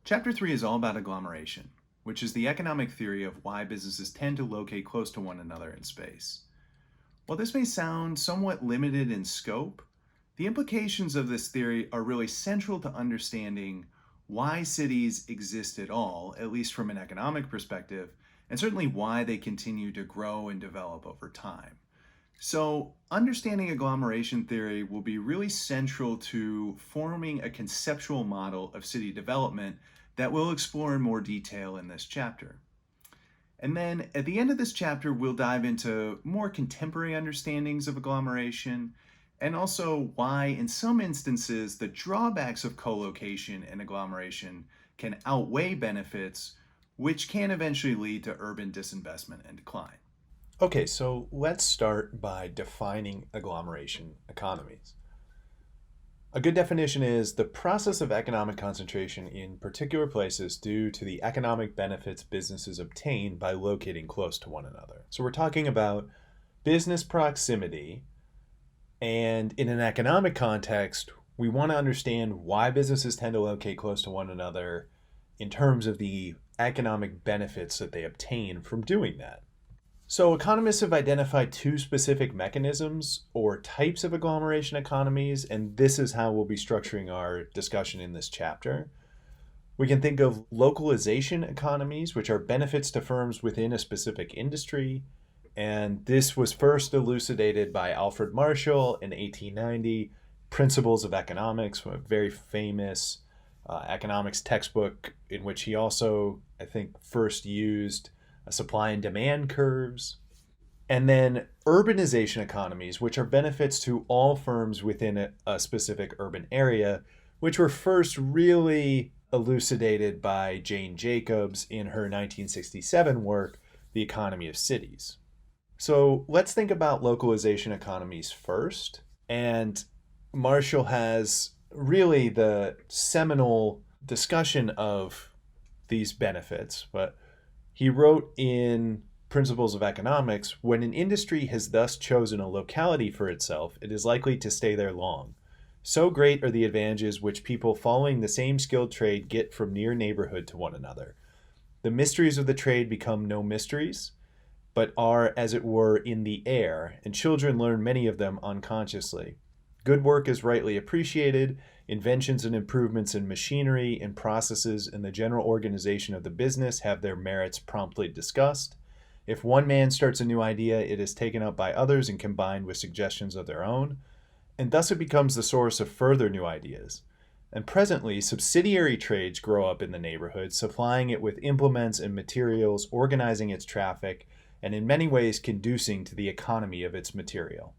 Chapter 3 is all about agglomeration, which is the economic theory of why businesses tend to locate close to one another in space. While this may sound somewhat limited in scope, the implications of this theory are really central to understanding why cities exist at all, at least from an economic perspective, and certainly why they continue to grow and develop over time. So, understanding agglomeration theory will be really central to forming a conceptual model of city development that we'll explore in more detail in this chapter. And then at the end of this chapter, we'll dive into more contemporary understandings of agglomeration and also why, in some instances, the drawbacks of co-location and agglomeration can outweigh benefits, which can eventually lead to urban disinvestment and decline. Okay, so let's start by defining agglomeration economies. A good definition is the process of economic concentration in particular places due to the economic benefits businesses obtain by locating close to one another. So we're talking about business proximity, and in an economic context, we want to understand why businesses tend to locate close to one another in terms of the economic benefits that they obtain from doing that. So, economists have identified two specific mechanisms or types of agglomeration economies, and this is how we'll be structuring our discussion in this chapter. We can think of localization economies, which are benefits to firms within a specific industry, and this was first elucidated by Alfred Marshall in 1890, Principles of Economics, a very famous economics textbook in which he also, I think, first used supply and demand curves. And then urbanization economies, which are benefits to all firms within a specific urban area, which were first really elucidated by Jane Jacobs in her 1967 work, The Economy of Cities. So let's think about localization economies first. And Marshall has really the seminal discussion of these benefits, but he wrote in Principles of Economics, when an industry has thus chosen a locality for itself, it is likely to stay there long. So great are the advantages which people following the same skilled trade get from near neighborhood to one another. The mysteries of the trade become no mysteries, but are, as it were, in the air, and children learn many of them unconsciously. Good work is rightly appreciated. Inventions and improvements in machinery and processes and the general organization of the business have their merits promptly discussed. If one man starts a new idea, it is taken up by others and combined with suggestions of their own, and thus it becomes the source of further new ideas. And presently, subsidiary trades grow up in the neighborhood, supplying it with implements and materials, organizing its traffic, and in many ways conducing to the economy of its material.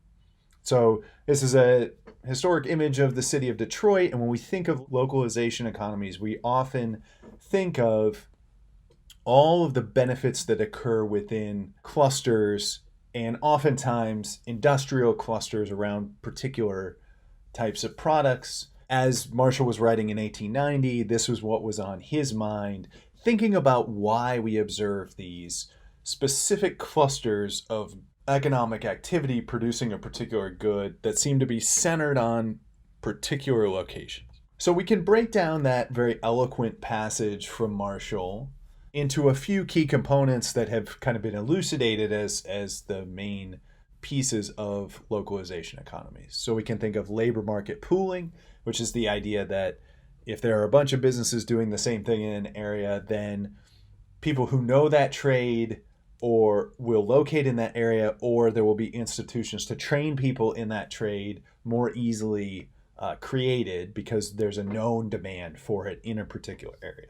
So this is a historic image of the city of Detroit, and when we think of localization economies, we often think of all of the benefits that occur within clusters and oftentimes industrial clusters around particular types of products. As Marshall was writing in 1890, this was what was on his mind, thinking about why we observe these specific clusters of economic activity producing a particular good that seem to be centered on particular locations. So we can break down that very eloquent passage from Marshall into a few key components that have kind of been elucidated as the main pieces of localization economies. So we can think of labor market pooling, which is the idea that if there are a bunch of businesses doing the same thing in an area, then people who know that trade or will locate in that area, or there will be institutions to train people in that trade more easily created because there's a known demand for it in a particular area.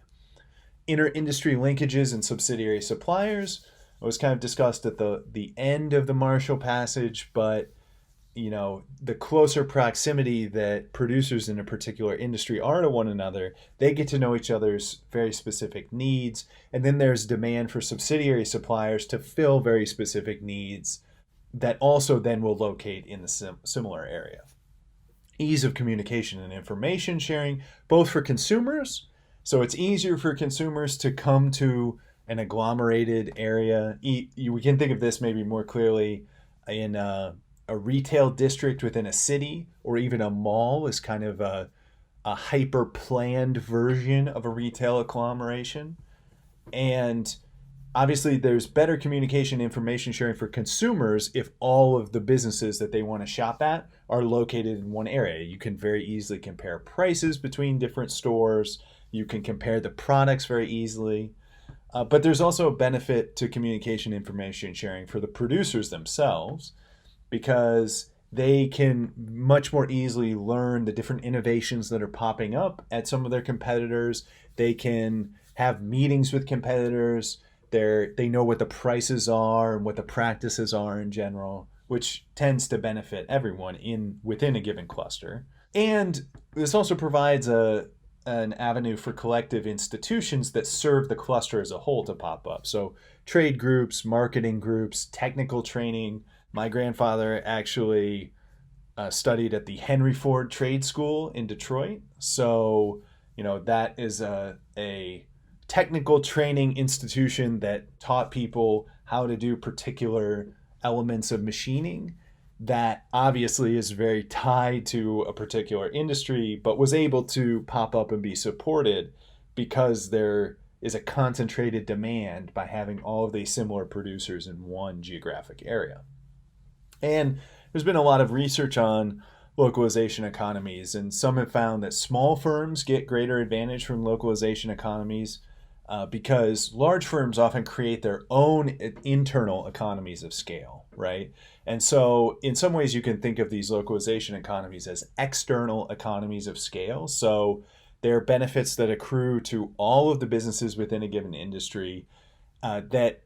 Inter-industry linkages and subsidiary suppliers was kind of discussed at the end of the Marshall passage, but the closer proximity that producers in a particular industry are to one another, they get to know each other's very specific needs. And then there's demand for subsidiary suppliers to fill very specific needs that also then will locate in the similar area. Ease of communication and information sharing, both for consumers. So it's easier for consumers to come to an agglomerated area. We can think of this maybe more clearly in a retail district within a city, or even a mall is kind of a hyper planned version of a retail agglomeration. And obviously, there's better communication information sharing for consumers if all of the businesses that they want to shop at are located in one area. You can very easily compare prices between different stores. You can compare the products very easily. But there's also a benefit to communication information sharing for the producers themselves because they can much more easily learn the different innovations that are popping up at some of their competitors. They can have meetings with competitors. They know what the prices are and what the practices are in general, which tends to benefit everyone within a given cluster. And this also provides an avenue for collective institutions that serve the cluster as a whole to pop up. So trade groups, marketing groups, technical training. My grandfather actually studied at the Henry Ford Trade School in Detroit. So, that is a technical training institution that taught people how to do particular elements of machining that obviously is very tied to a particular industry, but was able to pop up and be supported because there is a concentrated demand by having all of these similar producers in one geographic area. And there's been a lot of research on localization economies, and some have found that small firms get greater advantage from localization economies because large firms often create their own internal economies of scale, right? And so in some ways you can think of these localization economies as external economies of scale. So they're benefits that accrue to all of the businesses within a given industry that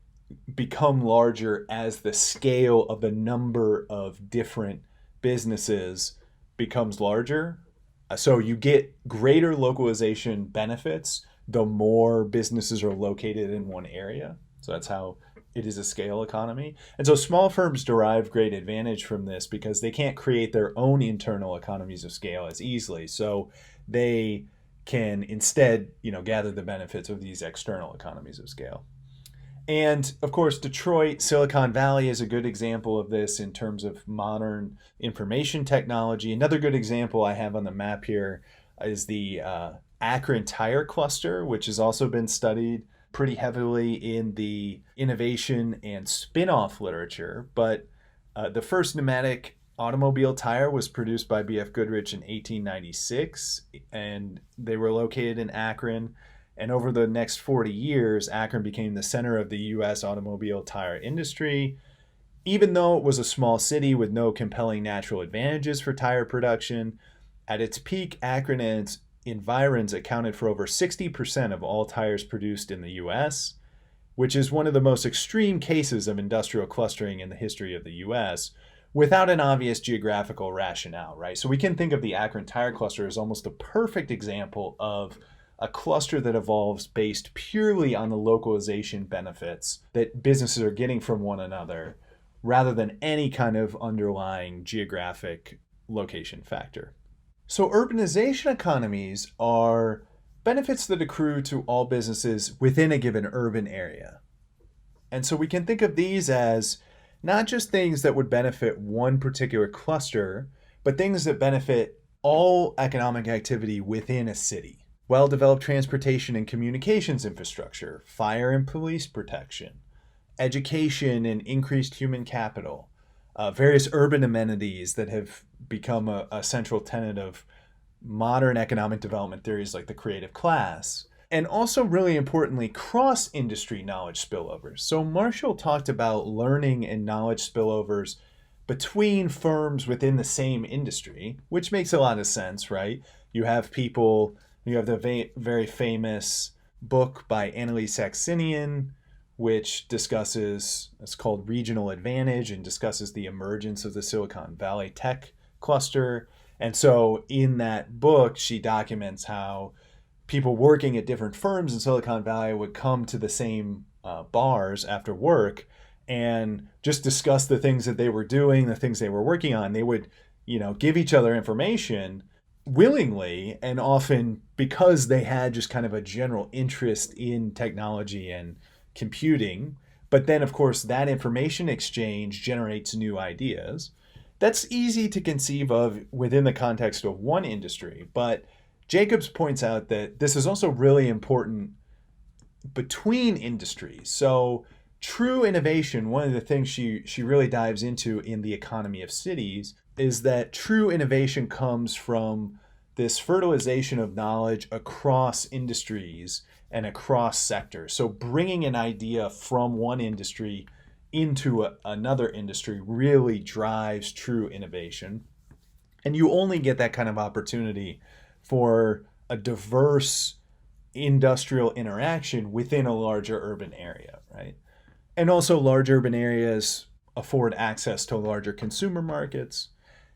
become larger as the scale of the number of different businesses becomes larger. So you get greater localization benefits the more businesses are located in one area. So that's how it is a scale economy. And so small firms derive great advantage from this because they can't create their own internal economies of scale as easily. So they can instead, gather the benefits of these external economies of scale. And of course, Detroit, Silicon Valley is a good example of this in terms of modern information technology. Another good example I have on the map here is the Akron tire cluster, which has also been studied pretty heavily in the innovation and spin-off literature. But the first pneumatic automobile tire was produced by B.F. Goodrich in 1896, and they were located in Akron. And over the next 40 years, Akron became the center of the U.S. automobile tire industry. Even though it was a small city with no compelling natural advantages for tire production, at its peak, Akron and its environs accounted for over 60% of all tires produced in the U.S., which is one of the most extreme cases of industrial clustering in the history of the U.S., without an obvious geographical rationale, right? So we can think of the Akron tire cluster as almost a perfect example of a cluster that evolves based purely on the localization benefits that businesses are getting from one another rather than any kind of underlying geographic location factor. So urbanization economies are benefits that accrue to all businesses within a given urban area. And so we can think of these as not just things that would benefit one particular cluster, but things that benefit all economic activity within a city. Well-developed transportation and communications infrastructure, fire and police protection, education and increased human capital, various urban amenities that have become a central tenet of modern economic development theories like the creative class, and also really importantly, cross-industry knowledge spillovers. So Marshall talked about learning and knowledge spillovers between firms within the same industry, which makes a lot of sense, right? You have the very famous book by Annalise Saxenian, which it's called Regional Advantage, and discusses the emergence of the Silicon Valley tech cluster. And so in that book, she documents how people working at different firms in Silicon Valley would come to the same bars after work and just discuss the things that they were doing, the things they were working on. They would, give each other information willingly, and often because they had just kind of a general interest in technology and computing. But then, of course, that information exchange generates new ideas. That's easy to conceive of within the context of one industry, but Jacobs points out that this is also really important between industries. So true innovation, one of the things she really dives into in the economy of cities, is that true innovation comes from this fertilization of knowledge across industries and across sectors. So bringing an idea from one industry into another industry really drives true innovation. And you only get that kind of opportunity for a diverse industrial interaction within a larger urban area, right? And also, large urban areas afford access to larger consumer markets.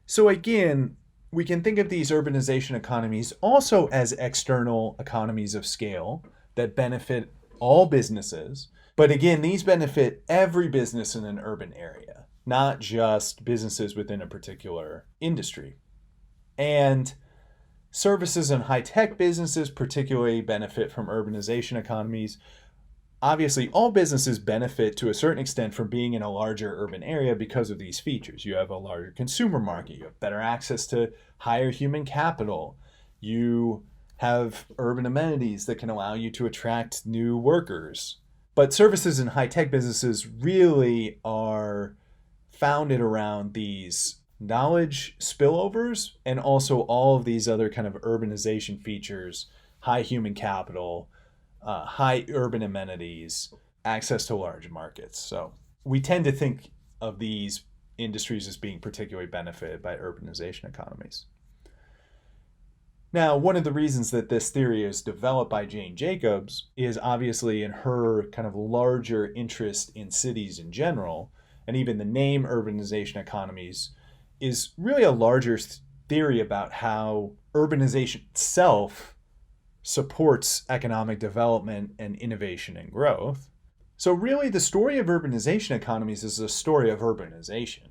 So, again, we can think of these urbanization economies also as external economies of scale that benefit all businesses. But again, these benefit every business in an urban area, not just businesses within a particular industry. And services and high-tech businesses particularly benefit from urbanization economies. Obviously, all businesses benefit to a certain extent from being in a larger urban area because of these features. You have a larger consumer market, you have better access to higher human capital, you have urban amenities that can allow you to attract new workers. But services and high-tech businesses really are founded around these knowledge spillovers and also all of these other kind of urbanization features, high human capital, high urban amenities, access to large markets. So we tend to think of these industries as being particularly benefited by urbanization economies. Now, one of the reasons that this theory is developed by Jane Jacobs is obviously in her kind of larger interest in cities in general, and even the name urbanization economies is really a larger theory about how urbanization itself supports economic development and innovation and growth. So really the story of urbanization economies is a story of urbanization.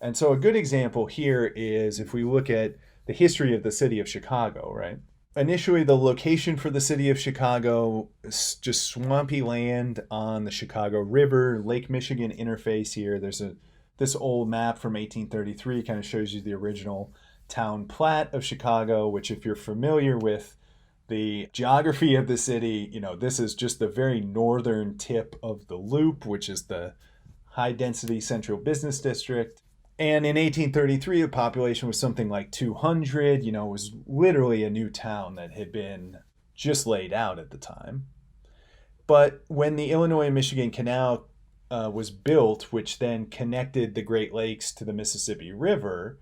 And so a good example here is if we look at the history of the city of Chicago, right? Initially, the location for the city of Chicago is just swampy land on the Chicago River, Lake Michigan interface here. There's this old map from 1833 kind of shows you the original town plat of Chicago, which if you're familiar with the geography of the city, this is just the very northern tip of the Loop, which is the high density central business district. And in 1833, the population was something like 200. It was literally a new town that had been just laid out at the time. But when the Illinois and Michigan Canal was built, which then connected the Great Lakes to the Mississippi River,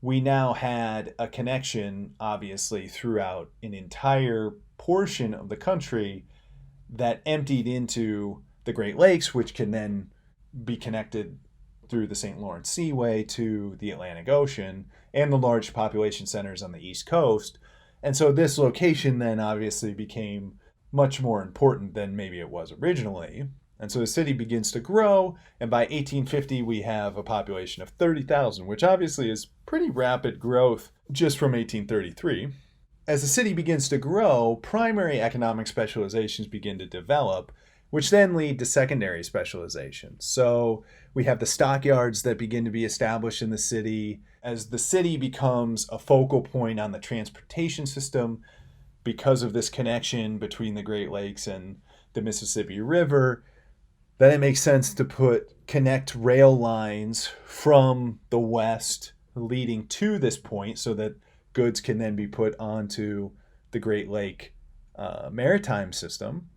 we now had a connection, obviously, throughout an entire portion of the country that emptied into the Great Lakes, which can then be connected through the St. Lawrence Seaway to the Atlantic Ocean and the large population centers on the East Coast. And so this location then obviously became much more important than maybe it was originally. And so the city begins to grow, and by 1850 we have a population of 30,000, which obviously is pretty rapid growth just from 1833. As the city begins to grow, primary economic specializations begin to develop, which then lead to secondary specializations. So we have the stockyards that begin to be established in the city. As the city becomes a focal point on the transportation system, because of this connection between the Great Lakes and the Mississippi River, then it makes sense to connect rail lines from the west leading to this point so that goods can then be put onto the Great Lake maritime system.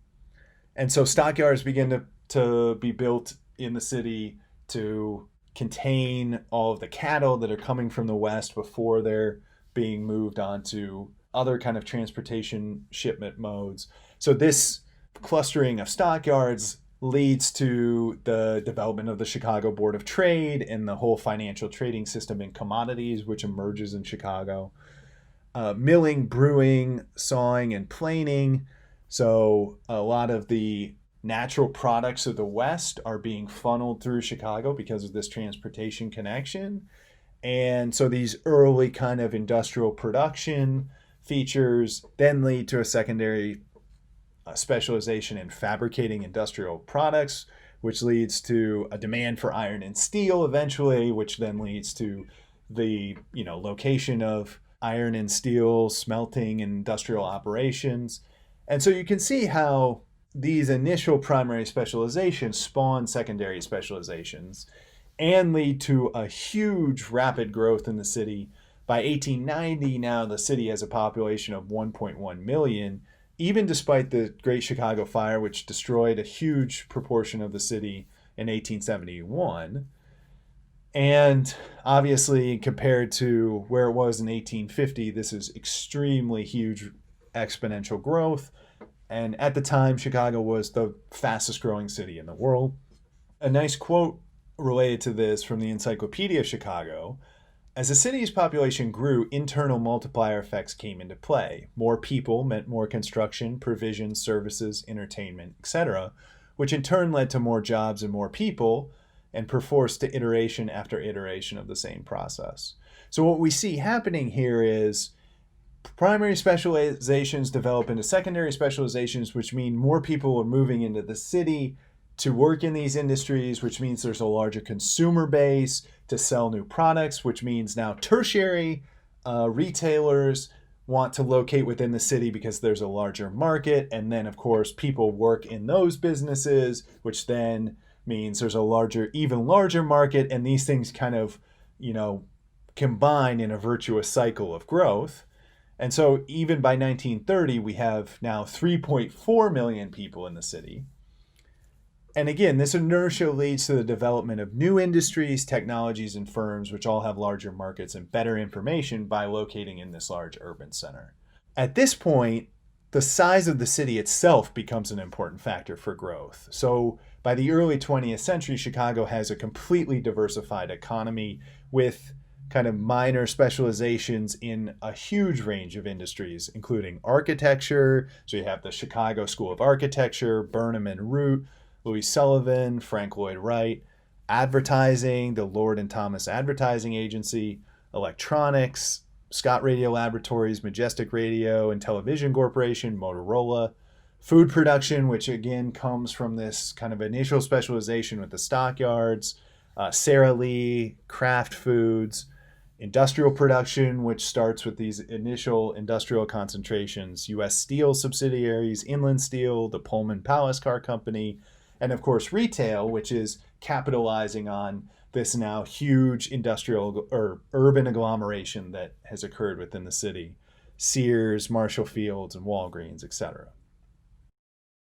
And so stockyards begin to be built in the city to contain all of the cattle that are coming from the west before they're being moved onto other kind of transportation shipment modes. So this clustering of stockyards leads to the development of the Chicago Board of Trade and the whole financial trading system in commodities, which emerges in Chicago. Milling, brewing, sawing, and planing. So a lot of the natural products of the West are being funneled through Chicago because of this transportation connection. And so these early kind of industrial production features then lead to a secondary specialization in fabricating industrial products, which leads to a demand for iron and steel eventually, which then leads to the location of iron and steel, smelting, and industrial operations. And so you can see how these initial primary specializations spawn secondary specializations and lead to a huge rapid growth in the city. By 1890, now the city has a population of 1.1 million, even despite the Great Chicago Fire, which destroyed a huge proportion of the city in 1871. And obviously, compared to where it was in 1850, this is extremely huge exponential growth. And at the time, Chicago was the fastest growing city in the world. A nice quote related to this from the Encyclopedia of Chicago: as the city's population grew, internal multiplier effects came into play. More people meant more construction, provisions, services, entertainment, etc., which in turn led to more jobs and more people, and perforce to iteration after iteration of the same process. So what we see happening here is primary specializations develop into secondary specializations, which mean more people are moving into the city to work in these industries, which means there's a larger consumer base to sell new products, which means now tertiary retailers want to locate within the city because there's a larger market. And then, of course, people work in those businesses, which then means there's a larger, even larger market. And these things kind of, combine in a virtuous cycle of growth. And so even by 1930, we have now 3.4 million people in the city. And again, this inertia leads to the development of new industries, technologies, and firms, which all have larger markets and better information by locating in this large urban center. At this point, the size of the city itself becomes an important factor for growth. So by the early 20th century, Chicago has a completely diversified economy with kind of minor specializations in a huge range of industries, including architecture. So you have the Chicago School of Architecture, Burnham and Root, Louis Sullivan, Frank Lloyd Wright; advertising, the Lord and Thomas Advertising Agency; electronics, Scott Radio Laboratories, Majestic Radio and Television Corporation, Motorola; food production, which again comes from this kind of initial specialization with the stockyards, Sara Lee, Kraft Foods; industrial production, which starts with these initial industrial concentrations, U.S. Steel subsidiaries, Inland Steel, the Pullman Palace Car Company; and of course retail, which is capitalizing on this now huge industrial or urban agglomeration that has occurred within the city: Sears, Marshall Fields, and Walgreens, etc.